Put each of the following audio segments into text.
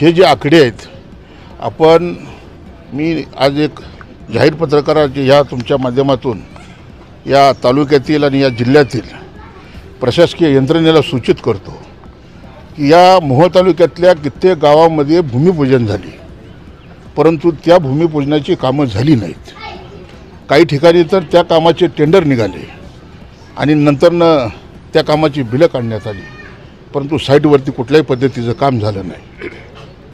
हे जे आकडे आहेत आपण मी आज एक जाहीर पत्रकाराच्या या तुमच्या माध्यमातून या तालुक्यातील आणि या जिल्ह्यातील प्रशासकीय यंत्रणेला सूचित करतो की या मोहोळ तालुक्यातल्या कित्येक गावामध्ये भूमिपूजन झाली, परंतु त्या भूमिपूजनाची कामं झाली नाहीत। काही ठिकाणी तर त्या कामाचे टेंडर निघाले आणि नंतरनं त्या कामाची बिलं काढण्यात आली, परंतु साईटवरती कुठल्याही पद्धतीचं काम झालं नाही।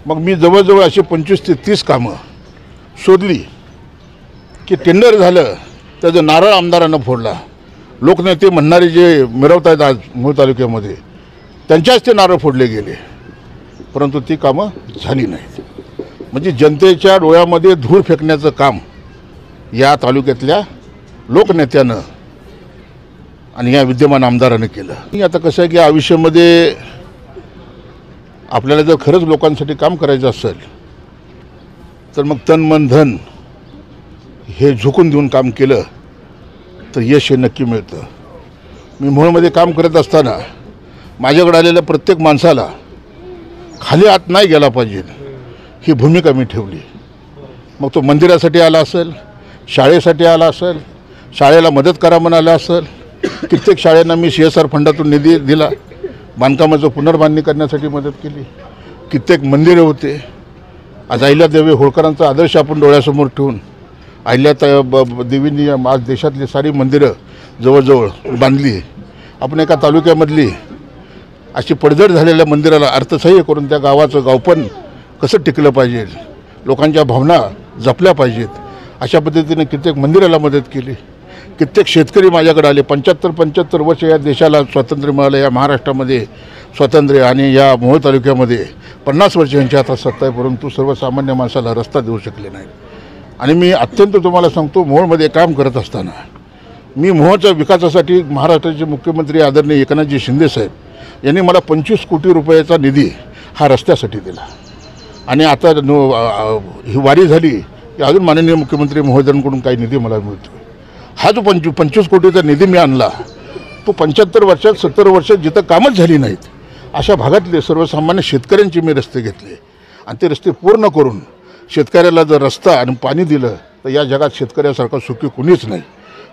मग मी जवळजवळ असे 25 ते 30 कामं शोधली की टेंडर झालं, त्याचं नारळ आमदारांना फोडला। लोकनेते म्हणणारे जे मिरवत आहेत आज मोहोळ तालुक्यामध्ये त्यांच्याच ते नारळ फोडले गेले, परंतु ती कामं झाली नाहीत। म्हणजे जनतेच्या डोळ्यामध्ये धूळ फेकण्याचं काम या तालुक्यातल्या लोकनेत्यानं आणि या विद्यमान आमदारानं केलं। आता कसं आहे की आयुष्यामध्ये आपल्याला जर खरंच लोकांसाठी काम करायचं असेल तर मग तन मन धन हे झुकून देऊन काम केलं तर यश हे नक्की मिळतं। मी मोहोळमध्ये काम करत असताना माझ्याकडे आलेल्या प्रत्येक माणसाला खाली हात नाही गेला पाहिजे ही भूमिका मी ठेवली। मग तो मंदिरासाठी आला असेल, शाळेसाठी आला असेल, शाळेला मदत करा म्हणाला असेल, कित्येक शाळांना मी CSR फंडातून निधी दिला, बांधकामाचं पुनर्बांधणी करण्यासाठी मदत केली। कित्येक मंदिरे होते। आज अहिल्यादेवी होळकरांचा आदर्श आपण डोळ्यासमोर ठेवून देवींनी आज देशातली सारी मंदिरं जवळजवळ बांधली। आपण एका तालुक्यामधली अशी पडझड झालेल्या मंदिराला अर्थसहाय्य करून त्या गावाचं गावपण कसं टिकलं पाहिजे, लोकांच्या भावना जपल्या पाहिजेत, अशा पद्धतीने कित्येक मंदिराला मदत केली। कित्येक शेतकरी माझ्याकडे आले। 75 वर्ष या देशाला स्वातंत्र्य मिळालं, या महाराष्ट्रामध्ये स्वातंत्र्य, आणि या मोहोळ तालुक्यामध्ये 50 वर्ष यांच्या हातात सत्ता आहे, परंतु सर्वसामान्य माणसाला रस्ता देऊ शकले नाही। आणि मी अत्यंत तुम्हाला सांगतो, मोहोळमध्ये काम करत असताना मी मोहोळच्या विकासासाठी महाराष्ट्राचे मुख्यमंत्री आदरणीय एकनाथजी शिंदे साहेब यांनी मला 25 कोटी रुपयाचा निधी हा रस्त्यासाठी दिला। आणि आता ही वारी झाली की अजून माननीय मुख्यमंत्री महोदयांकडून काही निधी मला मिळतो। हा जो 25 कोटीचा निधी मी आणला तो 75 वर्षात 70 वर्षात जिथं कामच झाली नाहीत अशा भागातले सर्वसामान्य शेतकऱ्यांचे मी रस्ते घेतले आणि ते रस्ते पूर्ण करून शेतकऱ्याला जर रस्ता आणि पाणी दिलं तर या जगात शेतकऱ्यासारखा सुखी कुणीच नाही।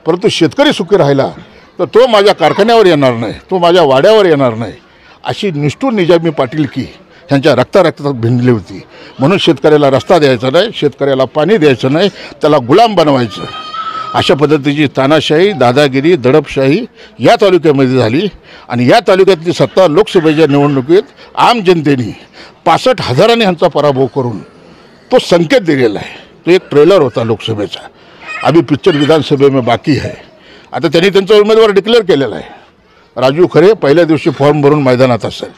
परंतु शेतकरी सुखी राहिला तर तो माझ्या कारखान्यावर येणार नाही, तो माझ्या वाड्यावर येणार नाही, अशी निष्ठुर निजामी पाटीलकी ह्यांच्या रक्तारक्तात भिनली होती। म्हणून शेतकऱ्याला रस्ता द्यायचा नाही, शेतकऱ्याला पाणी द्यायचं नाही, त्याला गुलाम बनवायचं, अशा पद्धतीची तानाशाही, दादागिरी, दडपशाही या तालुक्यामध्ये झाली। आणि या तालुक्यातली सत्ता लोकसभेच्या निवडणुकीत आम जनतेने 65,000 ह्यांचा पराभव करून तो संकेत दिलेला आहे। तो एक ट्रेलर होता लोकसभेचा, अभी पिक्चर विधानसभे में बाकी है। आता त्यांनी त्यांचा उमेदवार डिक्लेअर केलेला आहे। राजू खरे पहिल्या दिवशी फॉर्म भरून मैदानात असेल।